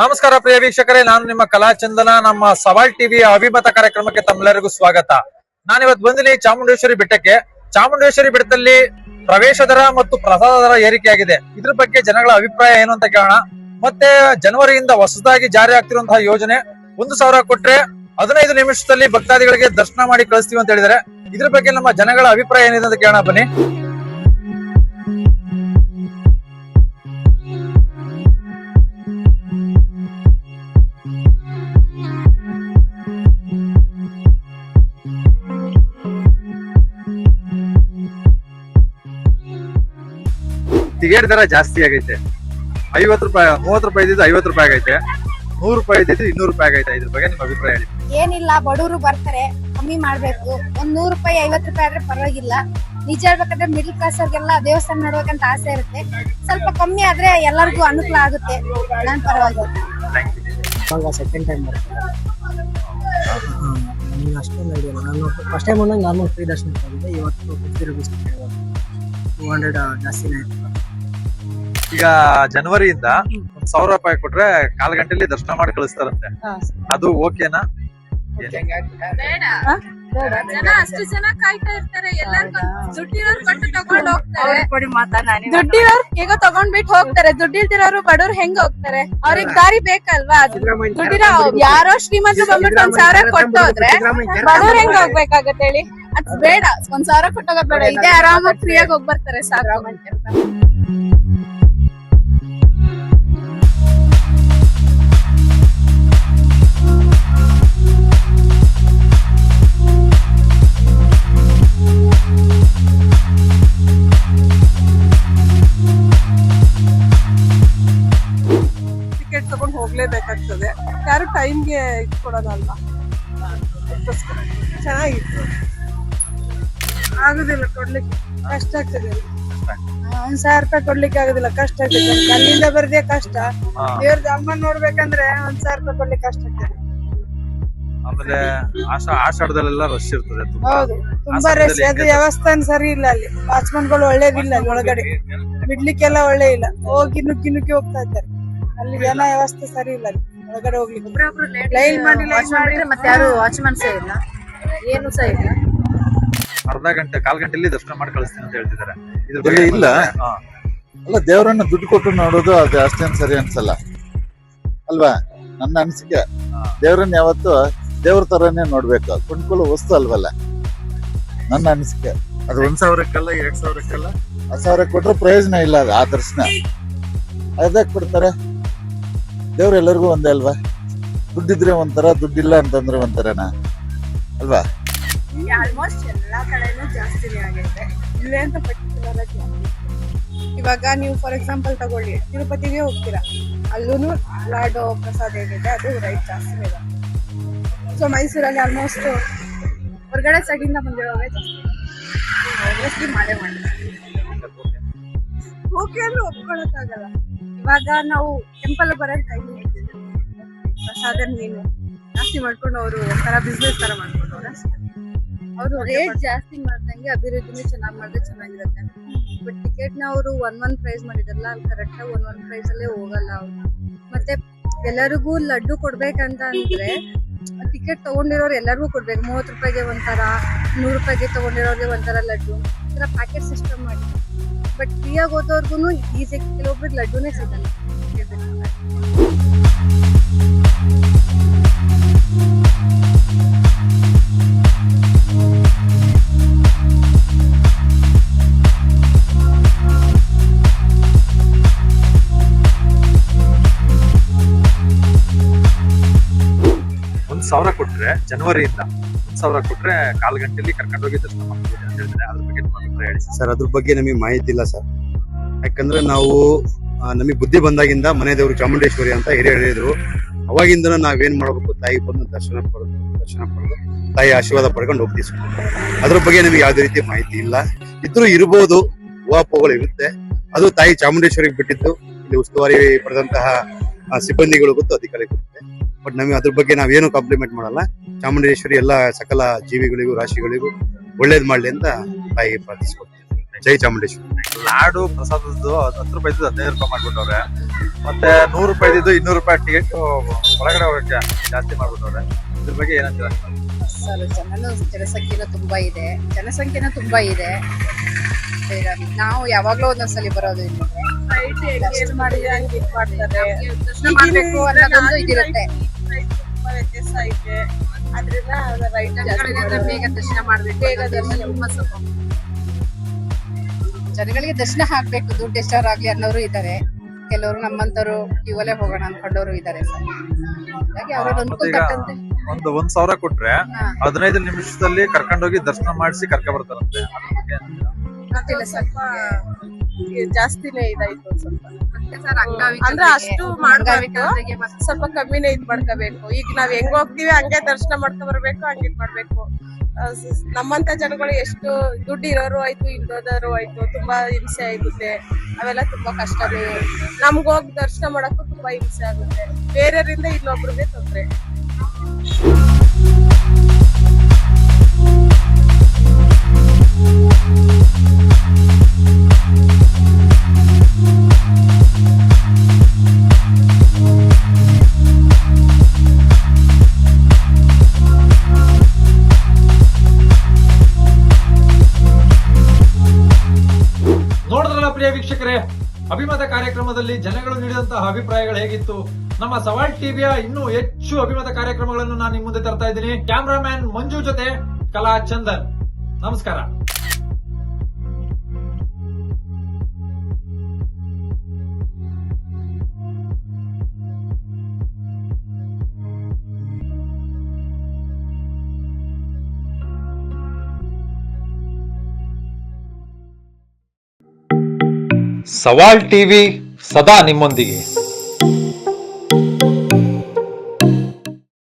ನಮಸ್ಕಾರ ಪ್ರಿಯ ವೀಕ್ಷಕರೇ, ನಾನು ನಿಮ್ಮ ಕಲಾಚಂದನ. ನಮ್ಮ ಸವಾಲ್ ಟಿವಿಯ ಅಭಿಮತ ಕಾರ್ಯಕ್ರಮಕ್ಕೆ ತಮ್ಮೆಲ್ಲರಿಗೂ ಸ್ವಾಗತ. ನಾನಿವತ್ತು ಬಂದಿನಿ ಚಾಮುಂಡೇಶ್ವರಿ ಬೆಟ್ಟಕ್ಕೆ. ಚಾಮುಂಡೇಶ್ವರಿ ಬೆಟ್ಟದಲ್ಲಿ ಪ್ರವೇಶ ದರ ಮತ್ತು ಪ್ರಸಾದ ದರ ಏರಿಕೆಯಾಗಿದೆ. ಇದ್ರ ಬಗ್ಗೆ ಜನಗಳ ಅಭಿಪ್ರಾಯ ಏನು ಅಂತ ಕೇಳೋಣ. ಮತ್ತೆ ಜನವರಿಯಿಂದ ಹೊಸದಾಗಿ ಜಾರಿ ಆಗ್ತಿರುವಂತಹ ಯೋಜನೆ 1,000 ಕೊಟ್ರೆ 15 ನಿಮಿಷದಲ್ಲಿ ಭಕ್ತಾದಿಗಳಿಗೆ ದರ್ಶನ ಮಾಡಿ ಕಳಿಸ್ತೀವಿ ಅಂತ ಹೇಳಿದರೆ, ಇದ್ರ ಬಗ್ಗೆ ನಮ್ಮ ಜನಗಳ ಅಭಿಪ್ರಾಯ ಏನಿದೆ ಅಂತ ಕೇಳೋಣ ಬನ್ನಿ. ಟಿಕೆಟ್ ದರ ಜಾಸ್ತಿ ಆಗೈತೆ. 50 ರೂಪಾಯಿ, 30 ರೂಪಾಯಿ ಇದ್ದಿದ್ದು 50 ರೂಪಾಯಿ ಆಗೈತೆ. 100 ರೂಪಾಯಿ ಇದ್ದಿದ್ದು 200 ರೂಪಾಯಿ ಆಗೈತೆ. ಇದ್ರ ಬಗ್ಗೆ ನಿಮ್ಮ ಅಭಿಪ್ರಾಯ ಹೇಳಿ. ಏನಿಲ್ಲ, ಬಡವರು ಬರ್ತಾರೆ, ಕಮ್ಮಿ ಮಾಡ್ಬೇಕು. 100 ರೂಪಾಯಿ 50 ರೂಪಾಯಿ ಆದ್ರೆ ಪರವಾಗಿಲ್ಲ. ನಿಜ ಹೇಳ್ಬೇಕಂದ್ರೆ ಮಿಡ್ಲ್ ಕ್ಲಾಸ್ ಅವ್ರಿಗೆಲ್ಲ ದೇವಸ್ಥಾನ ನೋಡ್ಬೇಕಂತ ಆಸೆ ಇರುತ್ತೆ. ಸ್ವಲ್ಪ ಕಮ್ಮಿ ಆದ್ರೆ ಎಲ್ಲರಿಗೂ ಅನುಕೂಲ ಆಗುತ್ತೆ. ನಾನ್ ಪರವಾಗಿಲ್ಲ. ಸೆಕೆಂಡ್ ಟೈಮ್ ಅಷ್ಟೊಂದು ಐಡಿಯಲ್ಲ. ನಾನು ಫಸ್ಟ್ ಟೈಮ್ ಬಂದಾಗ ನಾರ್ಮಲ್ ಫ್ರೀ ದರ್ಶನ ಮಾಡಿದೆ. ಇವತ್ತು 50 ರೂಪೀಸ್ 200 ಜಾಸ್ತಿನೇ ಆಯ್ತು. ಈಗ ಜನವರಿಯಿಂದ 1,000 ರೂಪಾಯಿ ಕೊಟ್ರೆ 1/4 ಗಂಟೆಲಿ ದರ್ಶನ ಮಾಡಿ ಕಳಿಸ್ತಾರಂತೆ. ಅದು ಓಕೆನಾ? ಜನ ಅಷ್ಟು ಜನ ಕಾಯ್ತಾ ಇರ್ತಾರೆ. ಎಲ್ಲರಿಗೂ ದುಡ್ಡಿರೋರು ಕೊಟ್ಟು ತಗೊಂಡ್ ಹೋಗ್ತಾರೆ. ದುಡ್ಡಿರೋರು ಹೇಗ ತಗೊಂಡ್ಬಿಟ್ಟು ಹೋಗ್ತಾರೆ. ದುಡ್ಡಿಲ್ದಿರೋರು ಬಡವ್ರು ಹೆಂಗ್ ಹೋಗ್ತಾರೆ? ಅವ್ರಿಗೆ ದಾರಿ ಬೇಕಲ್ವಾ? ದುಡ್ಡಿರೋ ಯಾರೋ ಶ್ರೀಮಂತರು ಬಂದ್ಬಿಟ್ಟು 1,000 ಕೊಟ್ಟು ಹೋದ್ರೆ ಬಡವ್ರು ಹೆಂಗ್ ಹೋಗ್ಬೇಕಾಗತ್ತೆ ಹೇಳಿ? ಅದ್ ಬೇಡ. 1,000 ಕೊಟ್ಟೋಗೋದ್ ಬೇಡ. ಇದೇ ಆರಾಮಾಗಿ ಫ್ರೀಯಾಗಿ ಹೋಗ್ ಬರ್ತಾರೆ ಸಾಕು. ಟಿಕೆಟ್ ತಗೊಂಡು ಹೋಗ್ಲೇಬೇಕಾಗ್ತದೆ. ಯಾರು ಟೈಮ್ಗೆ ಕೊಡೋದಲ್ಲ. ಚೆನ್ನಾಗಿತ್ತು. ಆಗುದಿಲ್ಲ ಕೊಡ್ಲಿಕ್ಕೆ, ಕಷ್ಟ ಆಗ್ತದೆ. 1,000 ರೂಪಾಯಿ ಕೊಡ್ಲಿಕ್ಕೆ ಆಗುದಿಲ್ಲ, ಕಷ್ಟ ಆಗ್ತದೆ. ಅಲ್ಲಿಂದ ಬರದೆ ಕಷ್ಟ. ದೇವ್ರದ್ದು ಅಮ್ಮನ್ ನೋಡ್ಬೇಕಂದ್ರೆ 1,000 ರೂಪಾಯಿ ಕೊಡ್ಲಿಕ್ಕೆ ಕಷ್ಟ ಆಗ್ತದೆ. ಆಮೇಲೆ ಆಷಾಢದಲ್ಲೆಲ್ಲ ರಶ್ ಇರ್ತದೆ. ಹೌದು, ತುಂಬಾ ರಶ್. ಅದು ವ್ಯವಸ್ಥೆ ಸರಿ ಇಲ್ಲ. ಅಲ್ಲಿ ವಾಚ್ಮನ್ಗಳು ಒಳ್ಳೇದಿಲ್ಲ. ಒಳಗಡೆ ಬಿಡ್ಲಿಕ್ಕೆಲ್ಲ ಒಳ್ಳೆ ಇಲ್ಲ. ಹೋಗಿ ನುಗ್ಗಿ ನುಗ್ಗಿ ಹೋಗ್ತಾ ಇದ್ದಾರೆ. ಅಲ್ಲಿ ಜನ ವ್ಯವಸ್ಥೆ ಸರಿ ಇಲ್ಲ. ಅಲ್ಲಿ ಒಳಗಡೆ ಹೋಗ್ಲಿಕ್ಕೆ ಲೈನ್ ಮಾಡಿ ಮತ್ತೆ ಯಾರು ವಾಚ್ಮನ್ ಸಹ ಇಲ್ಲ, ಏನು ಸಹ ಇಲ್ಲ. ಅರ್ಧ ಗಂಟೆ 1/4 ಗಂಟೆಲಿ ದರ್ಶನ ಮಾಡಿ ಕಳಿಸ್ತೀನಿ ಅಂತ ಹೇಳ್ತಿದ್ದಾರೆ. ಇದ್ರ ಬೆಲೆ ಬಗ್ಗೆ ಇಲ್ಲ. ಅಲ್ಲ, ದೇವರನ್ನ ದುಡ್ಡು ಕೊಟ್ಟು ನೋಡೋದು ಅದು ಅಷ್ಟೇನ್ ಸರಿ ಅನ್ಸಲ್ಲ ಅಲ್ವಾ? ನನ್ನ ಅನಿಸಿಕೆ ದೇವರನ್ನ ಯಾವತ್ತು ದೇವ್ರ ತರನೇ ನೋಡ್ಬೇಕು. ಕೊಂಡ್ಕೊಳ್ಳೋ ವಸ್ತು ಅಲ್ವಲ್ಲ, ನನ್ನ ಅನಿಸಿಕೆ. ಅದು 1,000ಕ್ಕಲ್ಲ 2,000ಕ್ಕಲ್ಲ 1,000 ಕೊಟ್ರೆ ಪ್ರಯೋಜನ ಇಲ್ಲ. ಅದು ಆ ದರ್ಶನ ಅದಕ್ಕೆ ಕೊಡ್ತಾರೆ. ದೇವ್ರ ಎಲ್ಲರಿಗೂ ಒಂದೇ ಅಲ್ವಾ? ದುಡ್ಡಿದ್ರೆ ಒಂಥರ, ದುಡ್ಡಿಲ್ಲ ಅಂತಂದ್ರೆ ಒಂಥರನಾ ಅಲ್ವಾ? ಆಲ್ಮೋಸ್ಟ್ ಎಲ್ಲಾ ಕಡೆನೂ ಜಾಸ್ತಿನೇ ಆಗೈತೆ. ಇಲ್ಲೇ ಅಂತ ಪರ್ಟಿಕ್ಯುಲರ್ ಆಗಿ ಇವಾಗ ನೀವು ಫಾರ್ ಎಕ್ಸಾಂಪಲ್ ತಗೊಳ್ಳಿ, ತಿರುಪತಿಗೆ ಹೋಗ್ತೀರಾ, ಅಲ್ಲೂ ಲಾಡೋ ಪ್ರಸಾದ ಏನಿದೆ ಅದು ರೈಟ್ ಜಾಸ್ತಿನೇ ಇದೆ. ಸೊ ಮೈಸೂರಲ್ಲಿ ಆಲ್ಮೋಸ್ಟ್ ಹೊರಗಡೆ ಸೈಡಿಂದ ಬಂದಿರೋವೇ ಜಾಸ್ತಿ ಮಾಡೇ ಮಾಡ್ತಾರೆ. ಓಕೆ ಅಂದ್ರೆ ಒಪ್ಕೊಳಕ್ಕಾಗಲ್ಲ. ಇವಾಗ ನಾವು ಟೆಂಪಲ್ ಬರೋದು ಕೈ ಪ್ರಸಾದ ನೀನು ಜಾಸ್ತಿ ಮಾಡ್ಕೊಂಡು ಅವರು ಒಂಥರ ಬಿಸ್ನೆಸ್ ತರ ಮಾಡ್ಕೊಂಡವ್ರೆ. ಅವರು ರೇಟ್ ಜಾಸ್ತಿ ಮಾಡ್ದಂಗೆ ಅಭಿವೃದ್ಧಿನೂ ಚೆನ್ನಾಗಿ ಮಾಡಿದ್ರೆ ಚೆನ್ನಾಗಿರುತ್ತೆ. ಬಟ್ ಟಿಕೆಟ್ ನ ಅವರು ಒಂದ್ ಪ್ರೈಸ್ ಮಾಡಿದಾರಲ್ಲ, ಅಲ್ಲಿ ಕರೆಕ್ಟ್ ಆಗಿ ಒಂದ್ ಪ್ರೈಸ್ ಅಲ್ಲೇ ಹೋಗಲ್ಲ ಅವರು. ಮತ್ತೆ ಎಲ್ಲರಿಗೂ ಲಡ್ಡು ಕೊಡ್ಬೇಕಂತ ಅಂದ್ರೆ ಟಿಕೆಟ್ ತಗೊಂಡಿರೋರು ಎಲ್ಲರಿಗೂ ಕೊಡ್ಬೇಕು. 30 ರೂಪಾಯಿಗೆ ಒಂಥರ, 100 ರೂಪಾಯಿಗೆ ತಗೊಂಡಿರೋರಿಗೆ ಒಂಥರ ಲಡ್ಡು, ಈ ತರ ಪ್ಯಾಕೆಟ್ ಸಿಸ್ಟಮ್ ಮಾಡಿ. ಬಟ್ ಫ್ರೀಯಾಗಿ ಹೋದವ್ರಿಗೂ ಈಸಿ, ಕೆಲವೊಬ್ರಿಗೆ ಲಡ್ಡುನೇ ಸಿಗಲ್ಲ. ಸಾವಿರ ಕೊಟ್ರೆ ಜನವರಿಯಿಂದ 1,000 ಕೊಟ್ರೆ 1/4 ಗಂಟೆಲಿ ಕರ್ಕೊಂಡೋಗಿ ದರ್ಶನ ಮಾಡ್ಬೋದು ಅಂತ ಹೇಳ್ತಾರೆ. ಅದ್ರ ಬಗ್ಗೆ ನಿಮ್ಮ ಅಭಿಪ್ರಾಯ ಹೇಳಿ ಸರ್. ಅದ್ರ ಬಗ್ಗೆ ನಮಗೆ ಮಾಹಿತಿ ಇಲ್ಲ ಸರ್. ಯಾಕಂದ್ರೆ ನಾವು ನಮಗೆ ಬುದ್ಧಿ ಬಂದಾಗಿಂದ ಮನೆ ದೇವರು ಚಾಮುಂಡೇಶ್ವರಿ ಅಂತ ಹಿರಿಯರು ಹೇಳಿದ್ರು. ಅವಾಗಿಂದ ನಾವೇನ್ ಮಾಡ್ಬೇಕು, ತಾಯಿ ಬಂದು ದರ್ಶನ ಪಡೆದು ತಾಯಿ ಆಶೀರ್ವಾದ ಪಡ್ಕೊಂಡು ಹೋಗ್ತೀವಿ ಸರ್. ಅದ್ರ ಬಗ್ಗೆ ನಮಗೆ ಯಾವುದೇ ರೀತಿ ಮಾಹಿತಿ ಇಲ್ಲ. ಇದ್ರೂ ಇರ್ಬೋದು, ಊಹಾಪೋಹಗಳು ಇರುತ್ತೆ. ಅದು ತಾಯಿ ಚಾಮುಂಡೇಶ್ವರಿಗೆ ಬಿಟ್ಟಿದ್ದು. ಇಲ್ಲಿ ಉಸ್ತುವಾರಿ ಪಡೆದಂತಹ ಸಿಬ್ಬಂದಿಗಳು ಗೊತ್ತು, ಅಧಿಕಾರಿಗಳು ಗೊತ್ತೆ. ಬಟ್ ನಮಗೆ ಅದ್ರ ಬಗ್ಗೆ ನಾವೇನು ಕಾಂಪ್ಲಿಮೆಂಟ್ ಮಾಡಲ್ಲ. ಚಾಮುಂಡೇಶ್ವರಿ ಎಲ್ಲ ಸಕಲ ಜೀವಿಗಳಿಗೂ ರಾಶಿಗಳಿಗೂ ಒಳ್ಳೇದ್ ಮಾಡ್ಲಿ ಅಂತ ತಾಯಿಗೆ ಪ್ರಾರ್ಥಿಸ್ಕೊಡ್ತೀವಿ. ಜೈ ಚಾಮುಂಡೇಶ್ವರಿ. ಲಾಡು ಪ್ರಸಾದದ್ದು 10 ರೂಪಾಯಿ 15 ರೂಪಾಯಿ ಮಾಡ್ಬಿಟ್ಟವ್ರೆ. ಮತ್ತೆ 100 ರೂಪಾಯಿ 200 ರೂಪಾಯಿ ಟಿಕೆಟ್ ಒಳಗಡೆ ಹೋಗಕ್ಕೆ ಜಾಸ್ತಿ ಮಾಡ್ಬಿಟ್ಟವ್ರೆ. ಇದ್ರ ಬಗ್ಗೆ ಏನಂತೀರ? ಸರ್ ಜನಸಂಖ್ಯೆನೂ ತುಂಬಾ ಇದೆ, ತುಂಬಾ ಇದೆ. ನಾವು ಯಾವಾಗ್ಲೂ ಒಂದೊಂದ್ಸಲಿ ಬರೋದು ಇಲ್ಲಿ ದರ್ಶನ ಮಾಡ್ಬೇಕು ಅನ್ನೋದೊಂದು ಇದಿರುತ್ತೆ. ವ್ಯತ್ಯಾಸ ಐತೆ, ಅದ್ರಿಂದ ಬೇಗ ದರ್ಶನ ಮಾಡ್ಬೇಕು, ಬೇಗ ದರ್ಶನ ಜನಗಳಿಗೆ ದರ್ಶನ ಆಗ್ಬೇಕು, ದುಡ್ಡು ಎಷ್ಟಾರಾಗ್ಲಿ ಅನ್ನೋರು ಇದ್ದಾರೆ. ಕೆಲವರು ನಮ್ಮಂತವ್ರು ಕ್ಯೂವಲ್ಲೇ ಹೋಗೋಣ ಅನ್ಕೊಂಡವ್ರು ಇದ್ದಾರೆ ಸರ್. ಹಾಗಾಗಿ ಅವ್ರ ಅನುಕೂಲ ತಕ್ಕಂತೆ ಒಂದು 1,000 ಕೊಟ್ರೆ 15 ನಿಮಿಷದಲ್ಲಿ ಕರ್ಕೊಂಡೋಗಿ ದರ್ಶನ ಮಾಡಿಸಿ ಕರ್ಕ ಬರ್ತಾರಂತೆ. ಗೊತ್ತಿಲ್ಲ ಸರ್, ಜಾಸ್ತಿನೇ ಇದಾಯ್ತು ಸ್ವಲ್ಪ. ಸರ್ ಅಂದ್ರೆ ಅಷ್ಟು ಮಾಡ್ಬೇಕು, ಸ್ವಲ್ಪ ಕಮ್ಮಿನೇ ಇದ್ ಮಾಡ್ಕೋಬೇಕು. ಈಗ ನಾವ್ ಹೆಂಗ್ ಹೋಗ್ತಿವಿ ಹಂಗೆ ದರ್ಶನ ಮಾಡ್ಕೊ ಬರ್ಬೇಕು, ಹಂಗೆ ಇದ್ ಮಾಡ್ಬೇಕು. ನಮ್ಮಂತ ಜನಗಳು ಎಷ್ಟು ದುಡ್ಡು ಇರೋರು ಆಯ್ತು, ಇಲ್ಲದವರು ಆಯ್ತು, ತುಂಬಾ ಹಿಂಸೆ ಆಗುತ್ತೆ. ಅವೆಲ್ಲ ತುಂಬಾ ಕಷ್ಟನೇ. ನಮ್ಗ್ ಹೋಗಿ ದರ್ಶನ ಮಾಡಕ್ಕೂ ತುಂಬಾ ಹಿಂಸೆ ಆಗುತ್ತೆ. ಬೇರೆಯವರಿಂದ ಇನ್ನೊಬ್ರಿಗೆ ತೊಂದ್ರೆ. ನೋಡಿದ್ರಲ್ಲ ಪ್ರಿಯ ವೀಕ್ಷಕರೇ, ಅಭಿಮತ ಕಾರ್ಯಕ್ರಮದಲ್ಲಿ ಜನಗಳು ನೀಡಿದಂತಹ ಅಭಿಪ್ರಾಯಗಳು ಹೇಗಿತ್ತು? ನಮ್ಮ ಸವಾಲ್ ಟಿವಿಯ ಇನ್ನೂ ಹೆಚ್ಚು ಅಭಿಮತ ಕಾರ್ಯಕ್ರಮಗಳನ್ನು ನಾನು ನಿಮ್ಮ ಮುಂದೆ ತರ್ತಾ ಇದ್ದೀನಿ. ಕ್ಯಾಮ್ರಾಮ್ಯಾನ್ ಮಂಜು ಜೊತೆ ಕಲಾ ಚಂದನ್. ನಮಸ್ಕಾರ. ಸವಾಲ್ ಟಿವಿ ಸದಾ ನಿಮ್ಮೊಂದಿಗೆ.